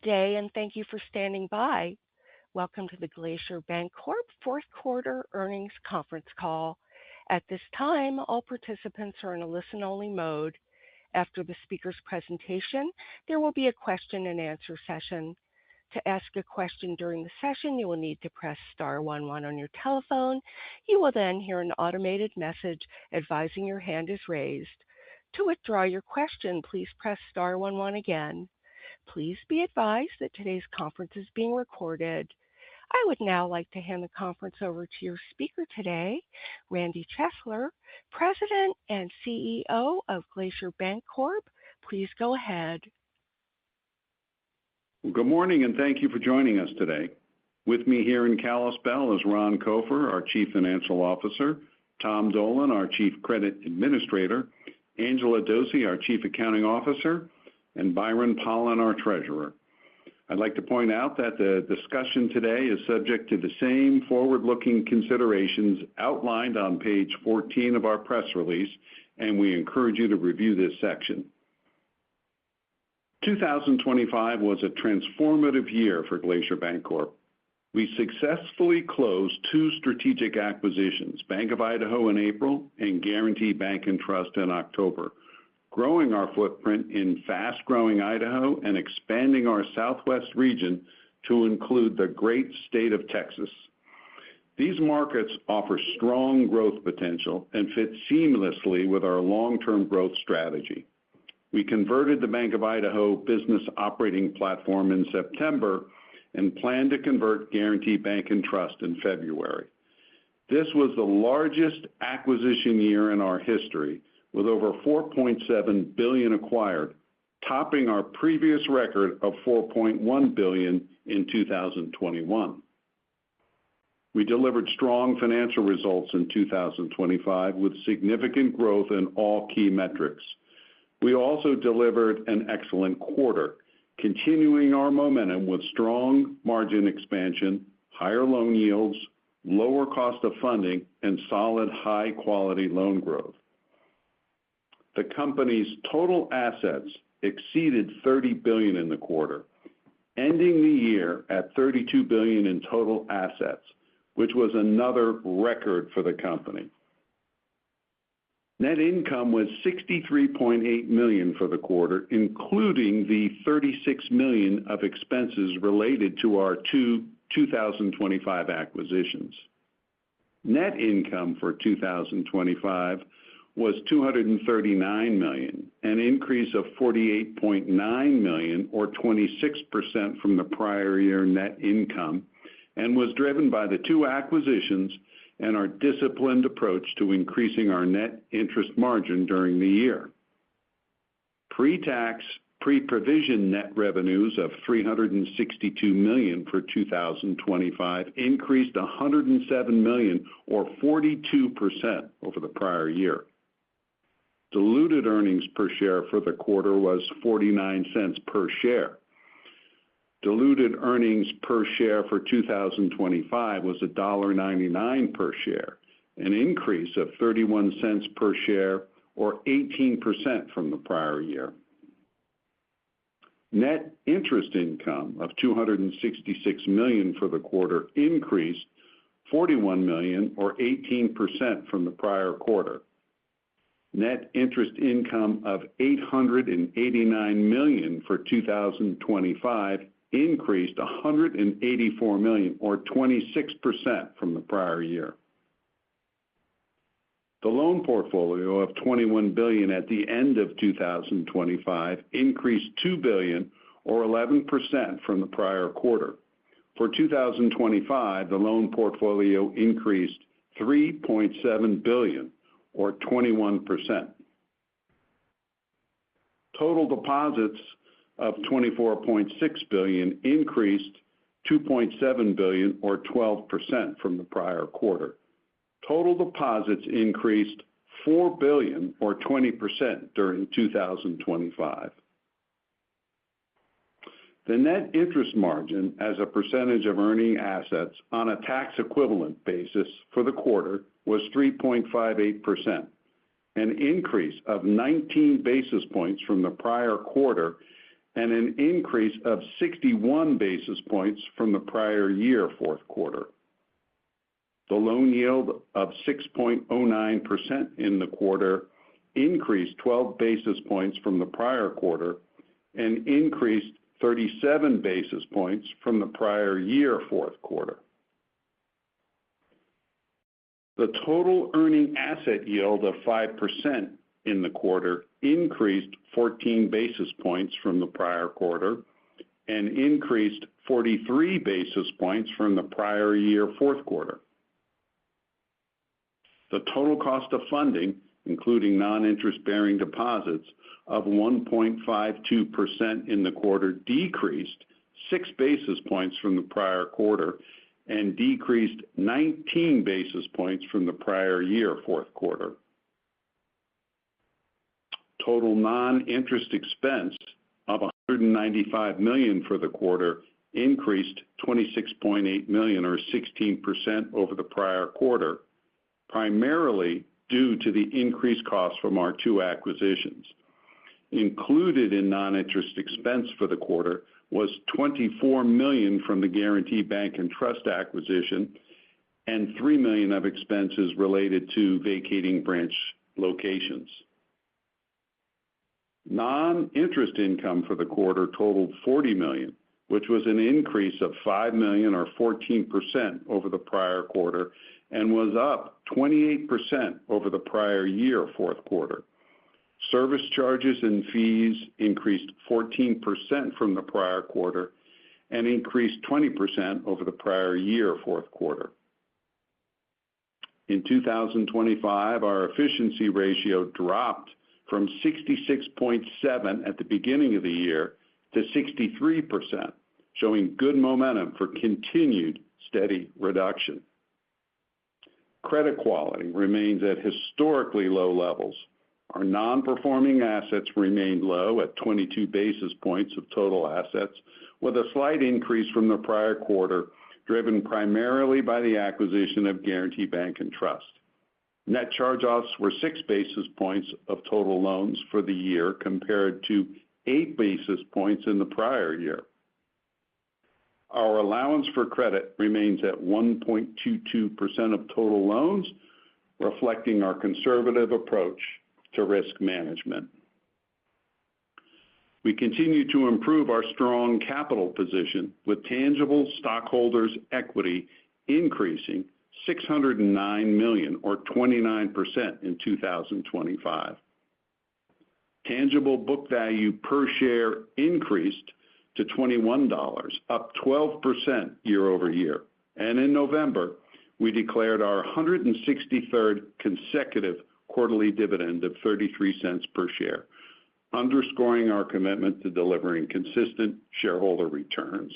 day, and thank you for standing by. Welcome to the Glacier Bancorp fourth quarter earnings conference call. At this time, all participants are in a listen-only mode. After the speaker's presentation, there will be a question-and-answer session. To ask a question during the session, you will need to press star 11 on your telephone. You will then hear an automated message advising your hand is raised. To withdraw your question, please press star 11 again. Please be advised that today's conference is being recorded. I would now like to hand the conference over to your speaker today, Randy Chesler, President and CEO of Glacier Bancorp. Please go ahead. Well, good morning, and thank you for joining us today. With me here in Kalispell is Ron Kofer, our Chief Financial Officer, Tom Dolan, our Chief Credit Administrator, Angela Dose, our Chief Accounting Officer, and Byron Pollan, our Treasurer. I'd like to point out that the discussion today is subject to the same forward-looking considerations outlined on page 14 of our press release, and we encourage you to review this section. 2025 was a transformative year for Glacier Bancorp. We successfully closed two strategic acquisitions, Bank of Idaho in April and Guaranty Bank and Trust in October, growing our footprint in fast-growing Idaho and expanding our Southwest region to include the great state of Texas. These markets offer strong growth potential and fit seamlessly with our long-term growth strategy. We converted the Bank of Idaho business operating platform in September and plan to convert Guaranty Bank and Trust in February. This was the largest acquisition year in our history, with over $4.7 billion acquired, topping our previous record of $4.1 billion in 2021. We delivered strong financial results in 2025 with significant growth in all key metrics. We also delivered an excellent quarter, continuing our momentum with strong margin expansion, higher loan yields, lower cost of funding, and solid high-quality loan growth. The company's total assets exceeded $30 billion in the quarter, ending the year at $32 billion in total assets, which was another record for the company. Net income was $63.8 million for the quarter, including the $36 million of expenses related to our two 2025 acquisitions. Net income for 2025 was $239 million, an increase of $48.9 million, or 26% from the prior year net income, and was driven by the two acquisitions and our disciplined approach to increasing our net interest margin during the year. Pre-tax, pre-provision net revenues of $362 million for 2025 increased $107 million, or 42% over the prior year. Diluted earnings per share for the quarter was 49 cents per share. Diluted earnings per share for 2025 was $1.99 per share, an increase of 31 cents per share, or 18% from the prior year. Net interest income of $266 million for the quarter increased $41 million, or 18% from the prior quarter. Net interest income of $889 million for 2025 increased $184 million, or 26% from the prior year. The loan portfolio of $21 billion at the end of 2025 increased $2 billion, or 11% from the prior quarter. For 2025, the loan portfolio increased $3.7 billion, or 21%. Total deposits of $24.6 billion increased $2.7 billion, or 12% from the prior quarter. Total deposits increased $4 billion, or 20% during 2025. The net interest margin as a percentage of earning assets on a tax equivalent basis for the quarter was 3.58%, an increase of 19 basis points from the prior quarter and an increase of 61 basis points from the prior year fourth quarter. The loan yield of 6.09% in the quarter increased 12 basis points from the prior quarter and increased 37 basis points from the prior year fourth quarter. The total earning asset yield of 5% in the quarter increased 14 basis points from the prior quarter and increased 43 basis points from the prior year fourth quarter. The total cost of funding, including non-interest-bearing deposits, of 1.52% in the quarter decreased 6 basis points from the prior quarter and decreased 19 basis points from the prior year fourth quarter. Total non-interest expense of $195 million for the quarter increased $26.8 million or 16% over the prior quarter, primarily due to the increased costs from our two acquisitions. Included in non-interest expense for the quarter was $24 million from the Guaranty Bank and Trust acquisition and $3 million of expenses related to vacating branch locations. Non-interest income for the quarter totaled $40 million, which was an increase of $5 million or 14% over the prior quarter and was up 28% over the prior year fourth quarter. Service charges and fees increased 14% from the prior quarter and increased 20% over the prior year fourth quarter. In 2025, our efficiency ratio dropped from 66.7 at the beginning of the year to 63%, showing good momentum for continued steady reduction. Credit quality remains at historically low levels. Our non-performing assets remained low at 22 basis points of total assets, with a slight increase from the prior quarter, driven primarily by the acquisition of Guaranty Bank and Trust. Net charge-offs were 6 basis points of total loans for the year compared to 8 basis points in the prior year. Our allowance for credit remains at 1.22% of total loans, reflecting our conservative approach to risk management. We continue to improve our strong capital position, with tangible stockholders' equity increasing $609 million or 29% in 2025. Tangible book value per share increased to $21, up 12% year over year. And in November, we declared our 163rd consecutive quarterly dividend of 33 cents per share, underscoring our commitment to delivering consistent shareholder returns.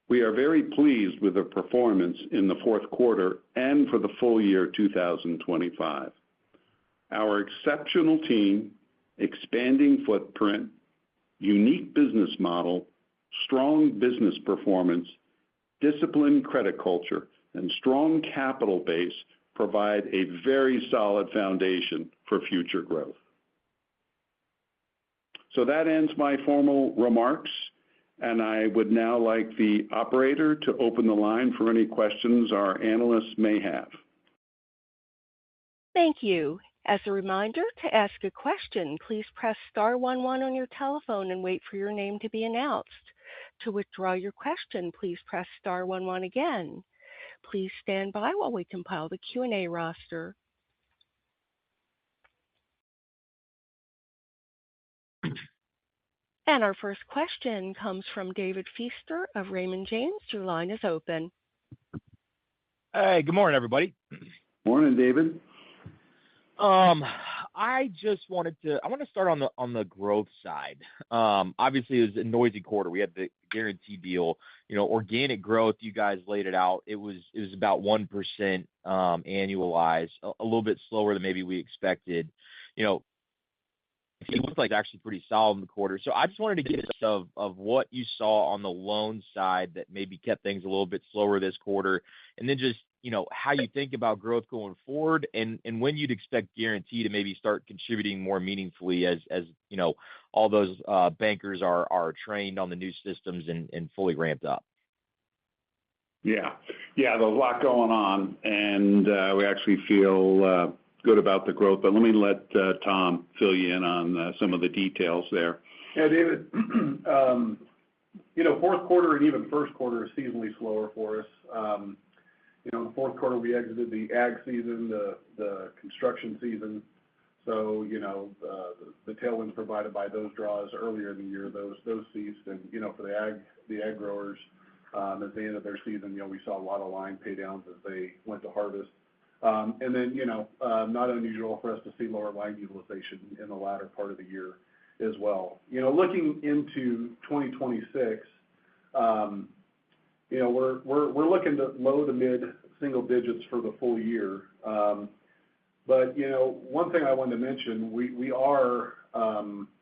We are very pleased with the performance in the fourth quarter and for the full year 2025. Our exceptional team, expanding footprint, unique business model, strong business performance, disciplined credit culture, and strong capital base provide a very solid foundation for future growth. So that ends my formal remarks, and I would now like the operator to open the line for any questions our analysts may have. Thank you. As a reminder, to ask a question, please press star 11 on your telephone and wait for your name to be announced. To withdraw your question, please press star 11 again. Please stand by while we compile the Q&A roster. And our first question comes from David Feaster of Raymond James. Your line is open. Hey, good morning, everybody. Morning, David. I want to start on the growth side. Obviously, it was a noisy quarter. We had the Guaranty deal, organic growth. You guys laid it out. It was about 1% annualized, a little bit slower than maybe we expected. It looked like actually pretty solid in the quarter. So I just wanted to get a sense of what you saw on the loan side that maybe kept things a little bit slower this quarter, and then just how you think about growth going forward, and when you'd expect Guarantee to maybe start contributing more meaningfully as all those bankers are trained on the new systems and fully ramped up. Yeah, there's a lot going on, and we actually feel good about the growth. But let me let Tom fill you in on some of the details there. Yeah, David, fourth quarter and even first quarter is seasonally slower for us. In the fourth quarter, we exited the ag season, the construction season. So, the tailwinds provided by those draws earlier in the year, those ceased. And, for the ag growers, at the end of their season, we saw a lot of line pay downs as they went to harvest. And then, not unusual for us to see lower line utilization in the latter part of the year as well. Looking into 2026, we're looking to low to mid single digits for the full year. But, one thing I wanted to mention, we are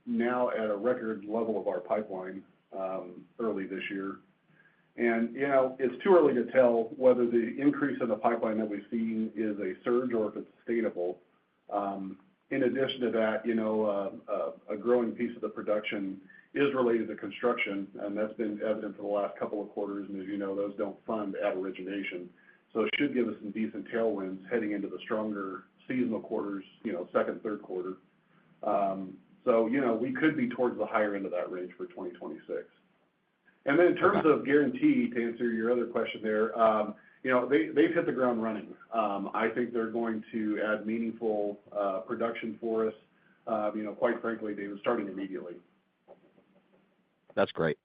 now at a record level of our pipeline early this year. And, it's too early to tell whether the increase in the pipeline that we've seen is a surge or if it's sustainable. In addition to that, a growing piece of the production is related to construction, and that's been evident for the last couple of quarters. And as you know, those don't fund at origination. So it should give us some decent tailwinds heading into the stronger seasonal quarters, second, third quarter. So, we could be towards the higher end of that range for 2026. And then in terms of Guarantee, to answer your other question there, they've hit the ground running. I think they're going to add meaningful production for us. Quite frankly, David, starting immediately. That's great.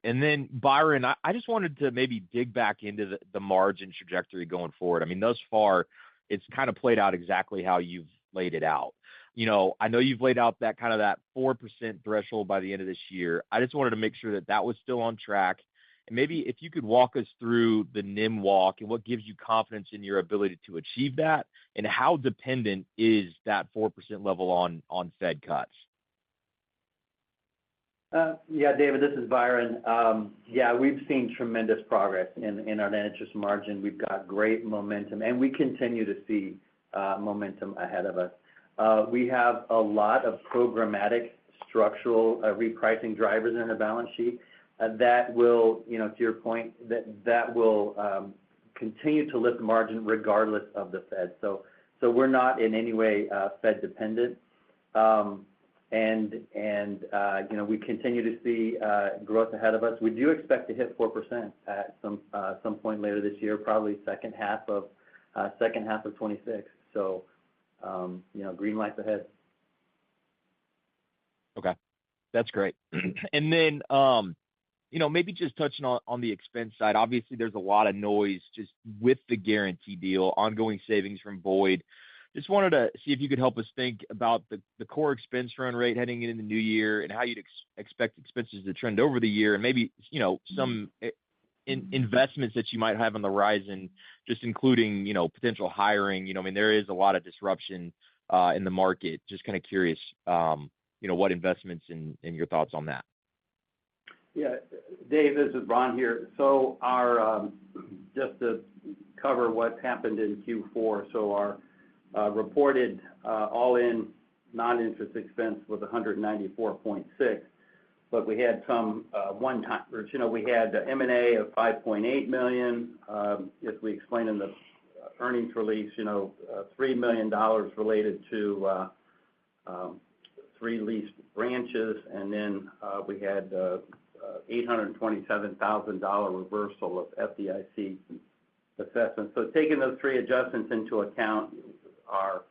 And then, Byron, I just wanted to maybe dig back into the margin trajectory going forward. I mean, thus far, it's kind of played out exactly how you've laid it out. I know you've laid out that 4% threshold by the end of this year. I just wanted to make sure that was still on track. And maybe if you could walk us through the NIM walk and what gives you confidence in your ability to achieve that, and how dependent is that 4% level on Fed cuts? Yeah, David, this is Byron. We've seen tremendous progress in our net interest margin. We've got great momentum, and we continue to see momentum ahead of us. We have a lot of programmatic structural repricing drivers in the balance sheet that will, to your point, that will continue to lift the margin regardless of the Fed. So we're not in any way Fed dependent. We continue to see growth ahead of us. We do expect to hit 4% at some point later this year, probably second half of 26. So, green lights ahead. Okay, that's great. And then, maybe just touching on the expense side. Obviously, there's a lot of noise just with the Guarantee deal, ongoing savings from Boyd. Just wanted to see if you could help us think about the core expense run rate heading into the new year and how you'd expect expenses to trend over the year, and maybe, some investments that you might have on the horizon, just including, potential hiring. I mean, there is a lot of disruption in the market. Just kind of curious, what investments and your thoughts on that. Yeah, Dave, this is Ron here. So our just to cover what happened in Q4, so our reported all-in non-interest expense was 194.6, but we had some one-timers. We had M&A of $5.8 million. As we explained in the earnings release, $3 million related to 3 leased branches, and then we had $827,000 reversal of FDIC assessments. So taking those 3 adjustments into account, our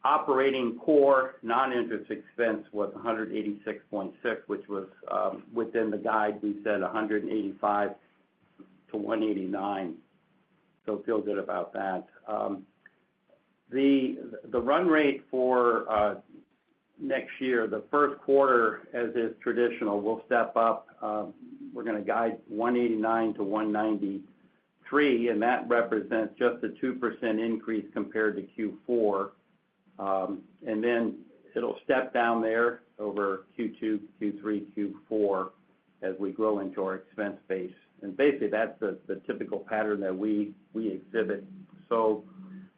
operating core non-interest expense was 186.6, which was within the guide. We said 185 to 189. So feel good about that. The run rate for next year, the first quarter, as is traditional, will step up. We're going to guide 189 to 193, and that represents just a 2% increase compared to Q4. And then it'll step down there over Q2, Q3, Q4 as we grow into our expense base And basically, that's the typical pattern that we exhibit. So,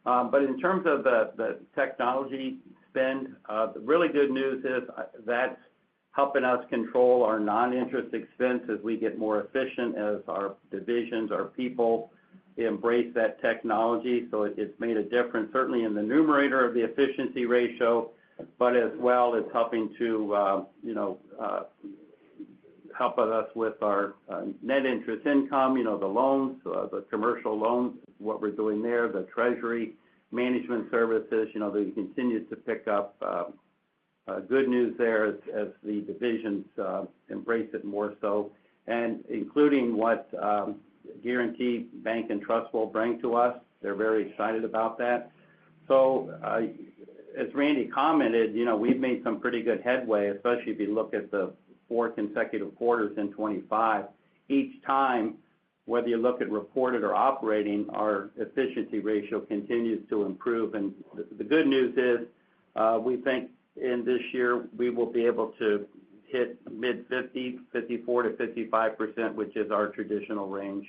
but in terms of the technology spend, the really good news is that's helping us control our non-interest expense as we get more efficient, as our divisions, our people embrace that technology. So it's made a difference, certainly in the numerator of the efficiency ratio, but as well it's helping to, help us with our net interest income, the loans, the commercial loans, what we're doing there, the treasury management services, they continue to pick up good news there as the divisions embrace it more so, and including what Guaranty Bank and Trust will bring to us. They're very excited about that. So as Randy commented, we've made some pretty good headway, especially if you look at the 4 consecutive quarters in 25. Each time, whether you look at reported or operating, our efficiency ratio continues to improve. And the good news is we think in this year we will be able to hit mid-50s, 54 to 55%, which is our traditional range.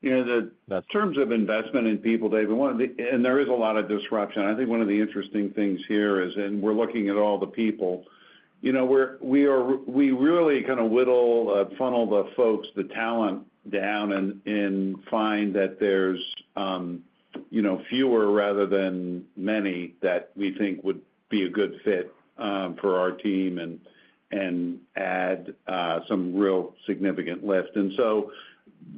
In terms of investment in people, David, and there is a lot of disruption. I think one of the interesting things here is, and we're looking at all the people, we really kind of funnel the folks, the talent down and find that there's, fewer rather than many that we think would be a good fit for our team and add some real significant lift. And so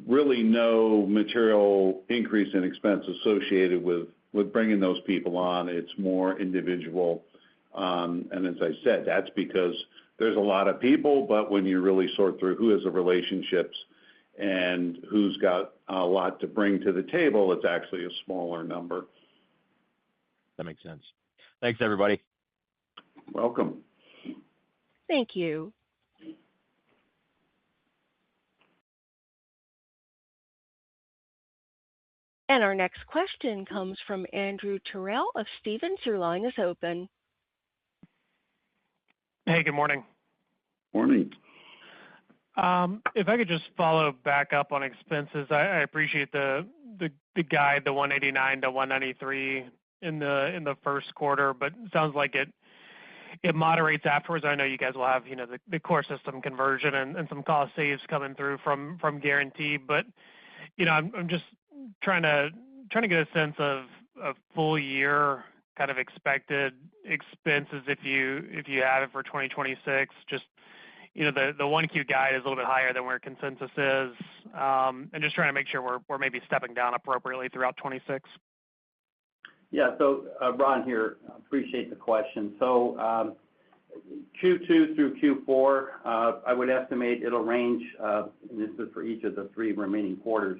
really no material increase in expense associated with bringing those people on. It's more individual. And as I said, that's because there's a lot of people, but when you really sort through who has the relationships and who's got a lot to bring to the table, it's actually a smaller number. That makes sense. Thanks, everybody. Welcome. Thank you. And our next question comes from Andrew Terrell of Stephens. Your line is open. Hey, good morning. Morning. If I could just follow back up on expenses, I appreciate the guide, the 189 to 193 in the first quarter, but it sounds like it moderates afterwards. I know you guys will have the core system conversion and some cost saves coming through from Guaranty, but I'm just trying to get a sense of full year kind of expected expenses if you have it for 2026. Just the 1Q guide is a little bit higher than where consensus is, and just trying to make sure we're maybe stepping down appropriately throughout 26. Yeah, so Ron here, appreciate the question. So Q2 through Q4, I would estimate it'll range, and this is for each of the 3 remaining quarters,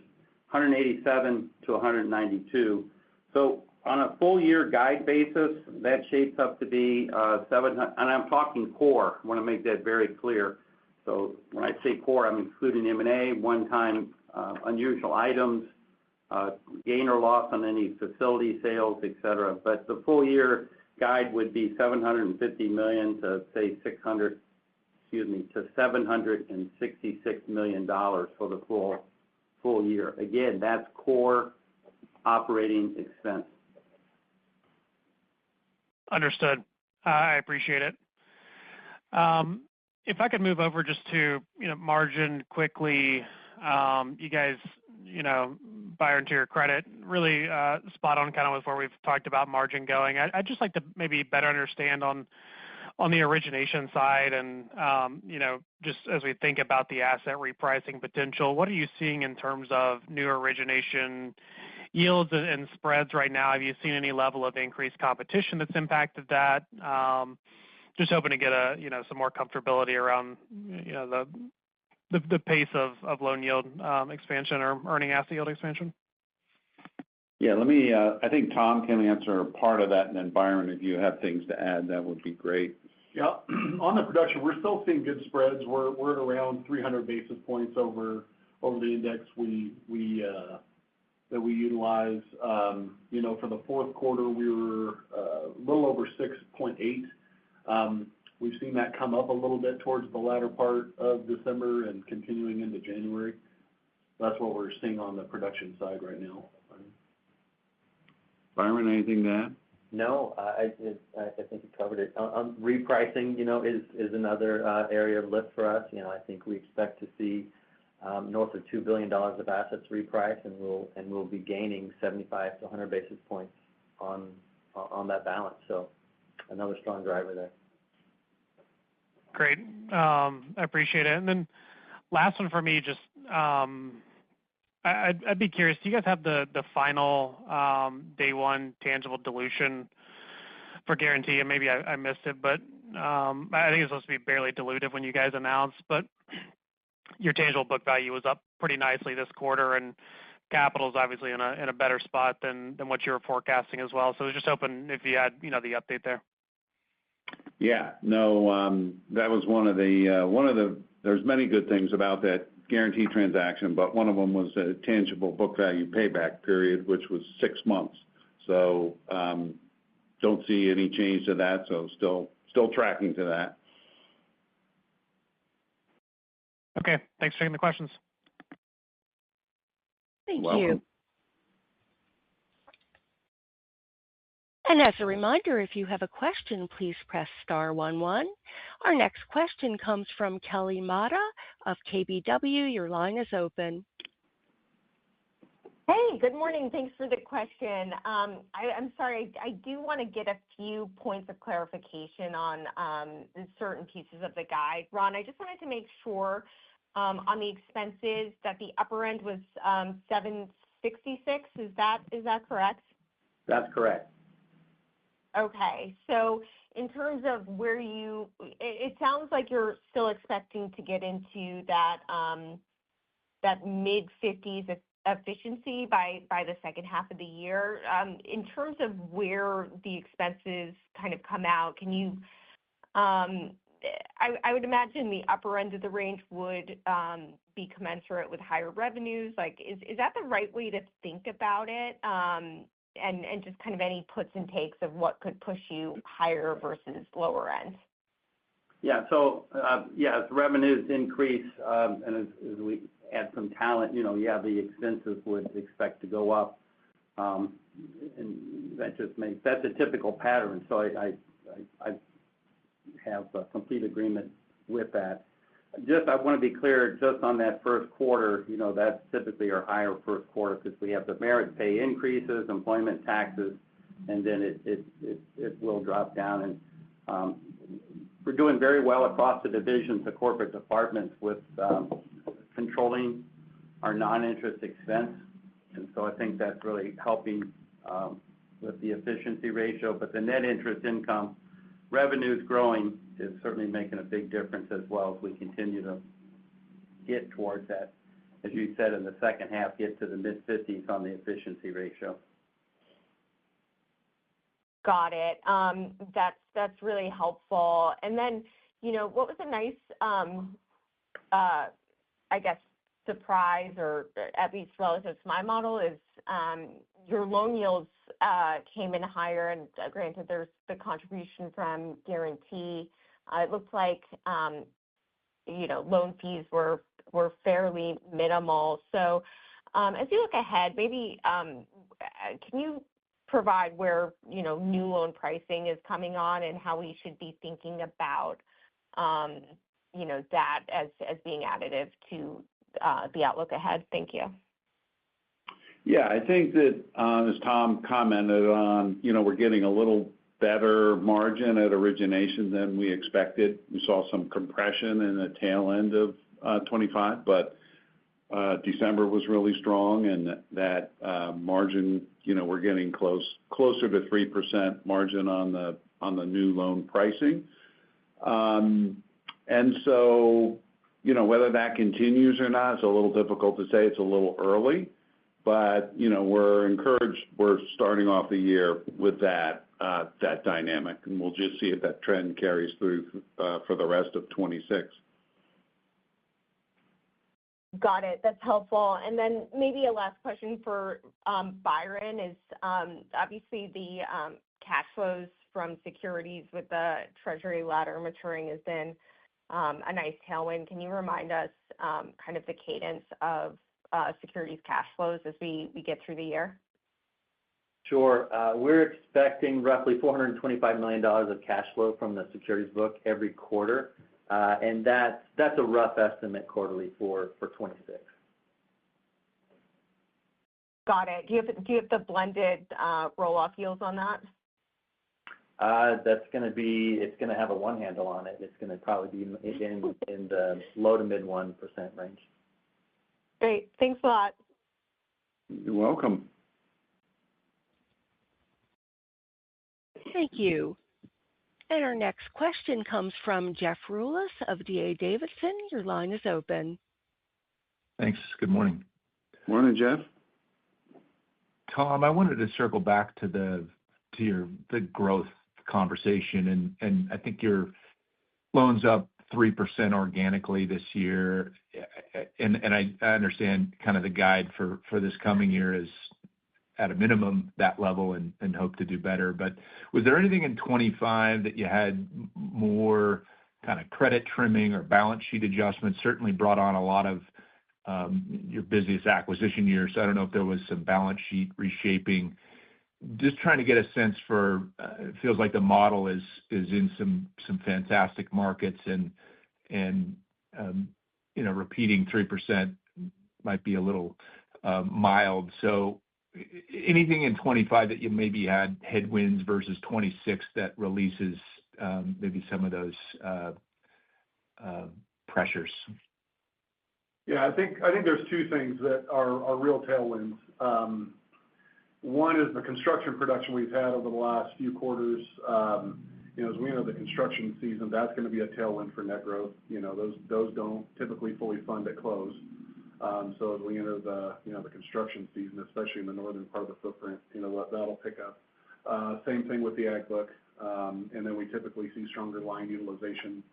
187 to 192. So on a full year guide basis, that shapes up to be 700, and I'm talking core. I want to make that very clear. So when I say core, I'm including M&A, one-time unusual items, gain or loss on any facility sales, et cetera. But the full year guide would be $750 million to say to $766 million for the full year. Again, that's core operating expense. Understood. I appreciate it. If I could move over just to margin quickly, you guys, Byron, to your credit, really spot on kind of with where we've talked about margin going. I'd just like to maybe better understand on the origination side and, just as we think about the asset repricing potential, what are you seeing in terms of new origination yields and spreads right now? Have you seen any level of increased competition that's impacted that? Just hoping to get some more comfortability around, the pace of loan yield expansion or earning asset yield expansion. Yeah, let me, I think Tom can answer part of that, and then Byron, if you have things to add, that would be great. Yeah, on the production, we're still seeing good spreads. We're at around 300 basis points over the index that we utilize. For the fourth quarter, we were a little over 6.8. We've seen that come up a little bit towards the latter part of December and continuing into January. That's what we're seeing on the production side right now. Byron, anything to add? No, I think you covered it. Repricing, is another area of lift for us. I think we expect to see north of $2 billion of assets reprice, and we'll be gaining 75 to 100 basis points on that balance. So another strong driver there. Great. I appreciate it. And then last one for me, just I'd be curious, do you guys have the final day one tangible dilution for Guarantee? And maybe I missed it, but I think it's supposed to be barely dilutive when you guys announced, but your tangible book value was up pretty nicely this quarter, and capital is obviously in a better spot than what you were forecasting as well. So I was just hoping if you had, the update there. Yeah, no, that was one of the, there's many good things about that Guarantee transaction, but one of them was a tangible book value payback period, which was 6 months. So don't see any change to that. So still tracking to that. Okay, thanks for taking the questions. Thank Welcome. you. And as a reminder, if you have a question, please press star 11. Our next question comes from Kelly Motta of KBW. Your line is open. Hey, good morning. Thanks for the question. I'm sorry, I do want to get a few points of clarification on certain pieces of the guide. Ron, I just wanted to make sure on the expenses that the upper end was 766. Is that correct? That's correct. Okay, so in terms of where it sounds like you're still expecting to get into that mid-50s efficiency by the second half of the year. In terms of where the expenses kind of come out, can you? I would imagine the upper end of the range would be commensurate with higher revenues. Like, is that the right way to think about it? And just kind of any puts and takes of what could push you higher versus lower end. Yeah. So, as revenues increase, and as we add some talent, the expenses would expect to go up. And that's a typical pattern. So I have a complete agreement with that. I want to be clear, just on that first quarter, that's typically our higher first quarter because we have the merit pay increases, employment taxes, and then it will drop down. And we're doing very well across the divisions, the corporate departments with controlling our non-interest expense. And so I think that's really helping with the efficiency ratio. But the net interest income, revenues growing, is certainly making a big difference as well as we continue to get towards that, as you said, in the second half, get to the mid-50s on the efficiency ratio. Got it. That's really helpful. And then, what was a nice, I guess, surprise, or at least relative to my model, is your loan yields came in higher, and granted, there's the contribution from Guarantee. It looks like, loan fees were fairly minimal. So as you look ahead, maybe can you provide where, new loan pricing is coming on and how we should be thinking about, that as being additive to the outlook ahead? Thank you. Yeah, I think that as Tom commented on, we're getting a little better margin at origination than we expected. We saw some compression in the tail end of 25, but December was really strong, and that margin, we're getting closer to 3% margin on the new loan pricing. And so, whether that continues or not, it's a little difficult to say. It's a little early, but, we're encouraged. We're starting off the year with that dynamic, and we'll just see if that trend carries through for the rest of 26. Got it. That's helpful. And then maybe a last question for Byron is obviously the cash flows from securities with the Treasury ladder maturing has been a nice tailwind. Can you remind us kind of the cadence of securities cash flows as we get through the year? Sure. We're expecting roughly $425 million of cash flow from the securities book every quarter, and that's a rough estimate quarterly for 26. Got it. Do you have the blended roll-off yields on that? It's going to have a one handle on it. It's going to probably be in the low to mid 1% range. Great. Thanks a lot. You're welcome. Thank you. And our next question comes from Jeff Rulis of D.A. Davidson. Your line is open. Thanks. Good morning. Morning, Jeff. Tom, I wanted to circle back to the growth conversation, and I think your loans up 3% organically this year, and I understand kind of the guide for this coming year is at a minimum that level and hope to do better. But was there anything in 25 that you had more kind of credit trimming or balance sheet adjustments? Certainly brought on a lot of your busiest acquisition year, so I don't know if there was some balance sheet reshaping. Just trying to get a sense for, it feels like the model is in some fantastic markets, and repeating 3% might be a little mild. So anything in 25 that you maybe had headwinds versus 26 that releases maybe some of those pressures? Yeah, I think there's two things that are real tailwinds. One is the construction production we've had over the last few quarters. As we enter the construction season, that's going to be a tailwind for net growth. Those don't typically fully fund at close. So as we enter the construction season, especially in the northern part of the footprint, that'll pick up. Same thing with the ag book. And then we typically see stronger line utilization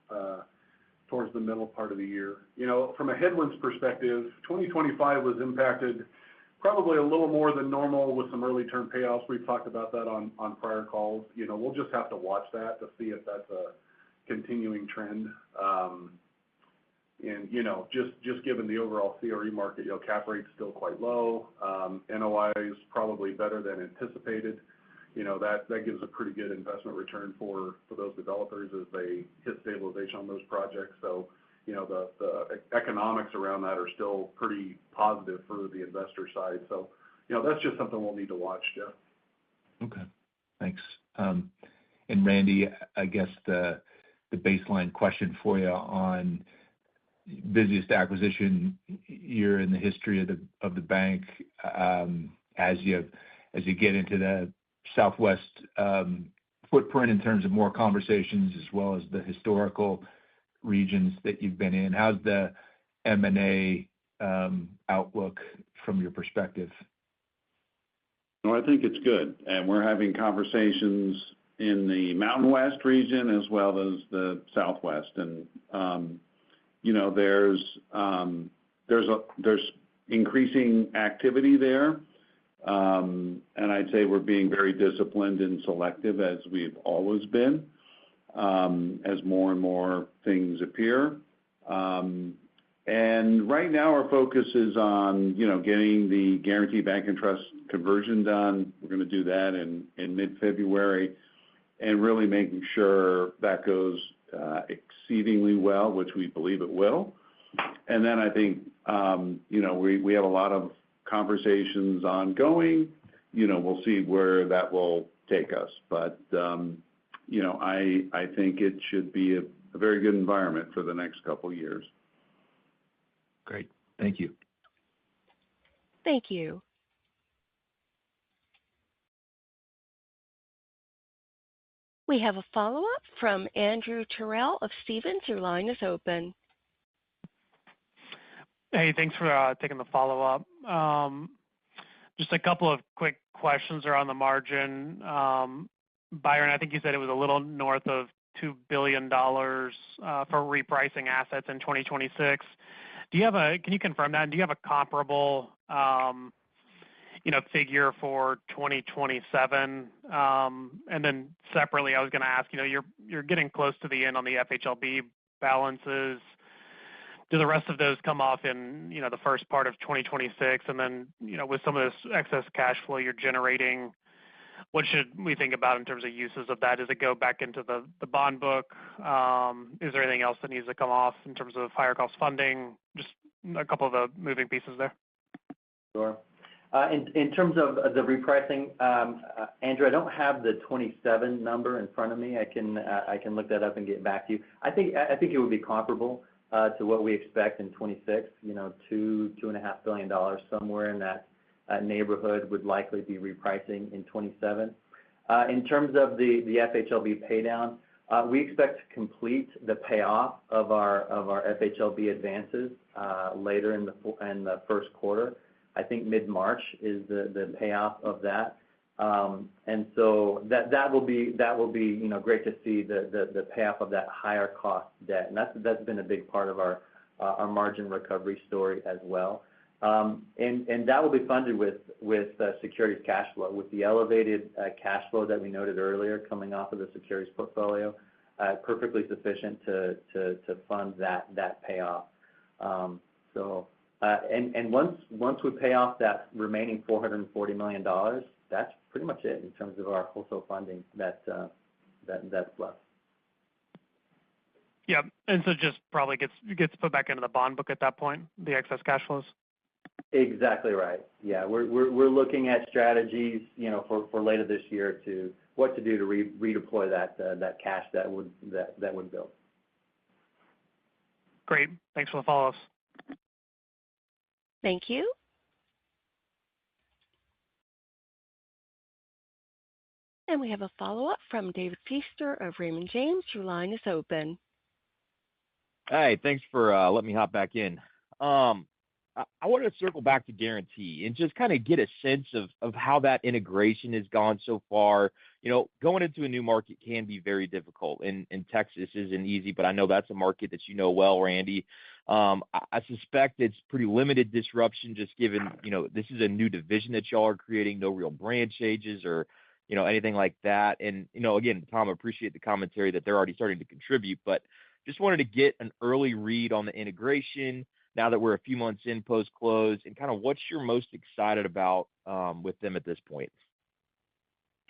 towards the middle part of the year. From a headwinds perspective, 2025 was impacted probably a little more than normal with some early term payoffs. We've talked about that on prior calls. We'll just have to watch that to see if that's a continuing trend. And just given the overall CRE market, cap rate's still quite low. NOI is probably better than anticipated. That gives a pretty good investment return for those developers as they hit stabilization on those projects. So, the economics around that are still pretty positive for the investor side. So, that's just something we'll need to watch, Jeff. Okay, thanks. And Randy, I guess the baseline question for you on busiest acquisition year in the history of the bank, as you get into the Southwest footprint in terms of more conversations as well as the historical regions that you've been in. How's the M&A outlook from your perspective? Well, I think it's good. And we're having conversations in the Mountain West region as well as the Southwest. And, there's increasing activity there. And I'd say we're being very disciplined and selective as we've always been, as more and more things appear. And right now our focus is on, getting the Guaranty Bank and Trust conversion done. We're going to do that in mid-February, and really making sure that goes exceedingly well, which we believe it will. And then I think, we have a lot of conversations ongoing. We'll see where that will take us. But, I think it should be a very good environment for the next couple of years. Great. Thank you. Thank you. We have a follow-up from Andrew Terrell of Stephens. Your line is open. Hey, thanks for taking the follow-up. Just a couple of quick questions around the margin. Byron, I think you said it was a little north of $2 billion for repricing assets in 2026. Can you confirm that? And do you have a comparable, figure for 2027? And then separately, I was going to ask, you're getting close to the end on the FHLB balances. do the rest of those come off in, the first part of 2026? And then, with some of this excess cash flow you're generating, what should we think about in terms of uses of that? Does it go back into the bond book? Is there anything else that needs to come off in terms of higher cost funding? Just a couple of the moving pieces there. Sure. In terms of the repricing, Andrew, I don't have the 27 number in front of me. I can look that up and get back to you. I think it would be comparable to what we expect in 26. $2.5 billion, somewhere in that neighborhood would likely be repricing in 27. In terms of the FHLB paydown, we expect to complete the payoff of our FHLB advances later in the first quarter. I think mid-March is the payoff of that, and so that will be great to see the payoff of that higher cost debt, and that's been a big part of our margin recovery story as well. And that will be funded with securities cash flow, with the elevated cash flow that we noted earlier coming off of the securities portfolio, perfectly sufficient to fund that payoff. And once we pay off that remaining $440 million, that's pretty much it in terms of our wholesale funding that's left. Yeah, and so just probably gets put back into the bond book at that point, the excess cash flows. Exactly right. Yeah, we're looking at strategies, for later this year to what to do to redeploy that cash that would build. Great. Thanks for the follow-ups. Thank you. And we have a follow-up from David Feaster of Raymond James. Your line is open. Hey, thanks for letting me hop back in. I wanted to circle back to Guarantee and just kind of get a sense of how that integration has gone so far. Going into a new market can be very difficult, and Texas isn't easy, but I know that's a market that you know well, Randy. I suspect it's pretty limited disruption just given, this is a new division that y'all are creating, no real branch changes or, anything like that. And, again, Tom, I appreciate the commentary that they're already starting to contribute, but just wanted to get an early read on the integration now that we're a few months in post-close, and kind of what you're most excited about with them at this point.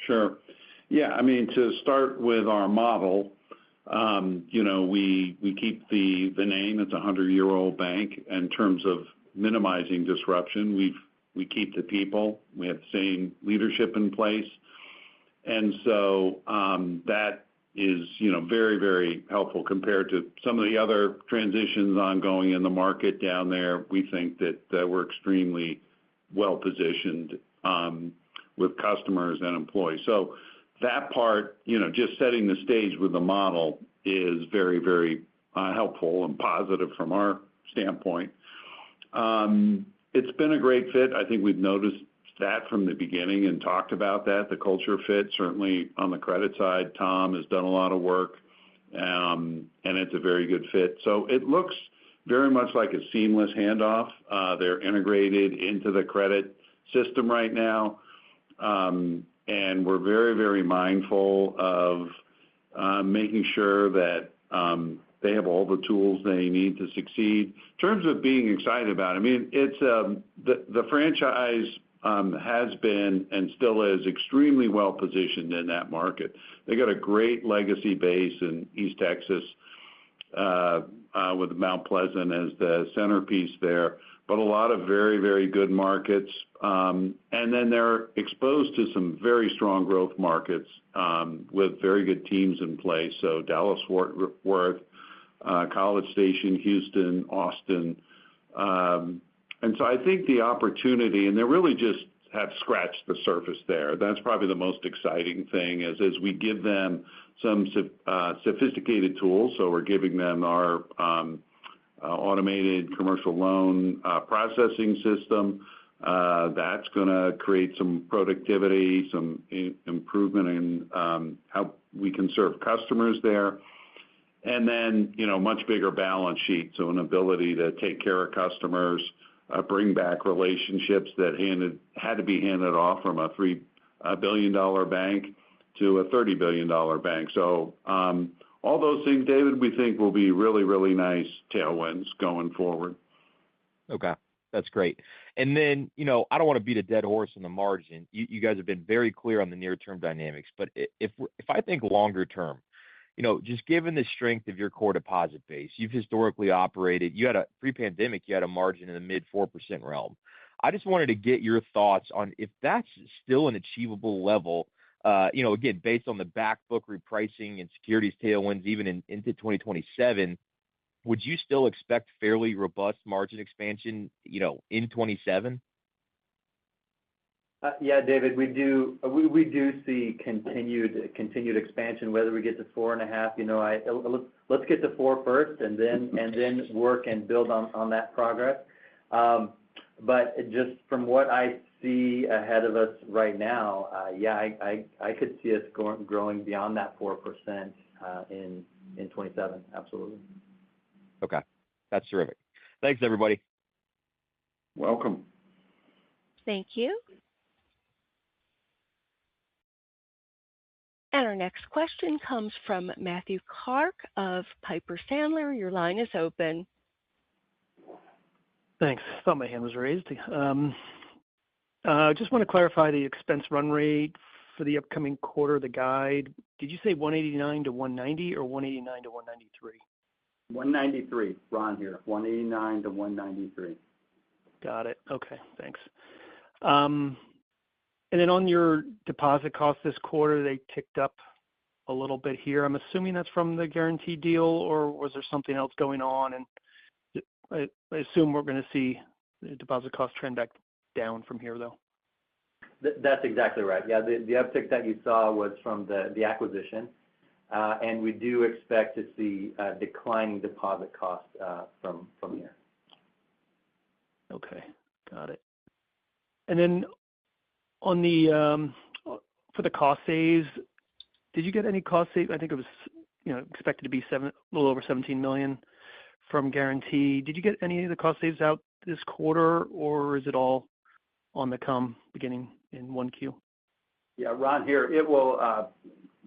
Sure. Yeah, I mean, to start with our model, we keep the name. It's a 100-year-old bank. In terms of minimizing disruption, we keep the people. We have the same leadership in place. And so that is, very, very helpful compared to some of the other transitions ongoing in the market down there. We think that we're extremely well-positioned with customers and employees. So that part, just setting the stage with the model is very, very helpful and positive from our standpoint. It's been a great fit. I think we've noticed that from the beginning and talked about that, the culture fit. Certainly on the credit side, Tom has done a lot of work, and it's a very good fit. So it looks very much like a seamless handoff. They're integrated into the credit system right now, and we're very, very mindful of making sure that they have all the tools they need to succeed. In terms of being excited about it, I mean, it's the franchise has been and still is extremely well positioned in that market. They got a great legacy base in East Texas with Mount Pleasant as the centerpiece there, but a lot of very, very good markets. And then they're exposed to some very strong growth markets with very good teams in place. So Dallas-Fort Worth, College Station, Houston, Austin. And so I think the opportunity, and they really just have scratched the surface there. That's probably the most exciting thing is as we give them some sophisticated tools. So we're giving them our automated commercial loan processing system. That's going to create some productivity, some improvement in how we can serve customers there. And then, much bigger balance sheet, so an ability to take care of customers, bring back relationships that had to be handed off from a $3 billion bank to a $30 billion bank. So all those things, David, we think will be really, really nice tailwinds going forward. Okay, that's great. And then, I don't want to beat a dead horse on the margin. You guys have been very clear on the near-term dynamics, but if I think longer term, just given the strength of your core deposit base, you've historically operated, pre-pandemic, you had a margin in the mid 4% realm. I just wanted to get your thoughts on if that's still an achievable level, again, based on the back book repricing and securities tailwinds, even into 2027, would you still expect fairly robust margin expansion, in 27? Yeah, David, we do see continued expansion, whether we get to 4.5. Let's get to 4 first, and then work and build on that progress. But just from what I see ahead of us right now, I could see us growing beyond that 4% in 27. Absolutely. Okay, that's terrific. Thanks, everybody. Welcome. Thank you. And our next question comes from Matthew Clark of Piper Sandler. Your line is open. Thanks. Thought my hand was raised. Just want to clarify the expense run rate for the upcoming quarter, the guide. Did you say 189 to 190 or 189 to 193? 193, Ron here. 189 to 193. Got it. Okay, thanks. And then on your deposit costs this quarter, they ticked up a little bit here. I'm assuming that's from the Guarantee deal, or was there something else going on? And I assume we're going to see the deposit cost trend back down from here, though. That's exactly right. Yeah, the uptick that you saw was from the acquisition, and we do expect to see declining deposit costs from here. Okay, got it. And then on the for the cost saves, did you get any cost saves? I think it was expected to be a little over $17 million from Guarantee. Did you get any of the cost saves out this quarter, or is it all on the come beginning in 1Q? Yeah, Ron here. It will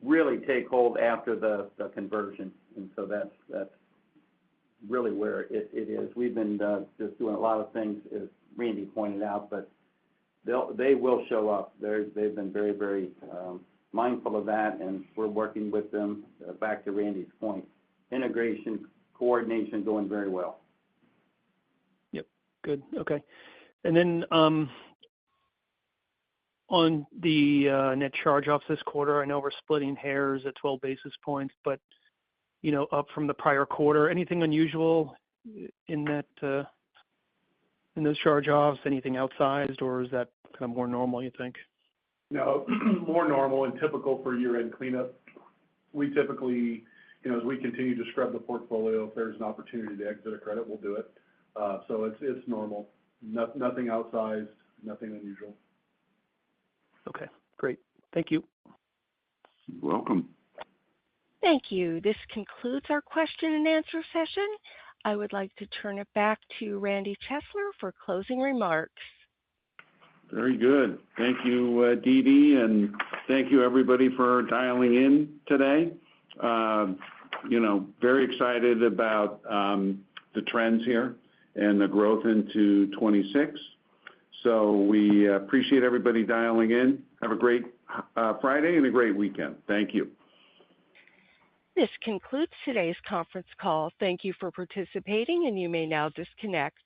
really take hold after the conversion, and so that's really where it is. We've been just doing a lot of things, as Randy pointed out, but they will show up. They've been very, very mindful of that, and we're working with them. Back to Randy's point, integration, coordination going very well. Yep, good. Okay. And then on the net charge-offs this quarter, I know we're splitting hairs at 12 basis points, but up from the prior quarter. Anything unusual in that in those charge-offs? Anything outsized, or is that kind of more normal, you think? No, more normal and typical for year-end cleanup. We typically, as we continue to scrub the portfolio, if there's an opportunity to exit a credit, we'll do it. So it's normal. Nothing outsized, nothing unusual. Okay, great. Thank you. You're welcome. Thank you. This concludes our question and answer session. I would like to turn it back to Randy Chesler for closing remarks. Very good. Thank you, Dee Dee, and thank you, everybody, for dialing in today. Very excited about the trends here and the growth into 26. So we appreciate everybody dialing in. Have a great Friday and a great weekend. Thank you. This concludes today's conference call. Thank you for participating, and you may now disconnect.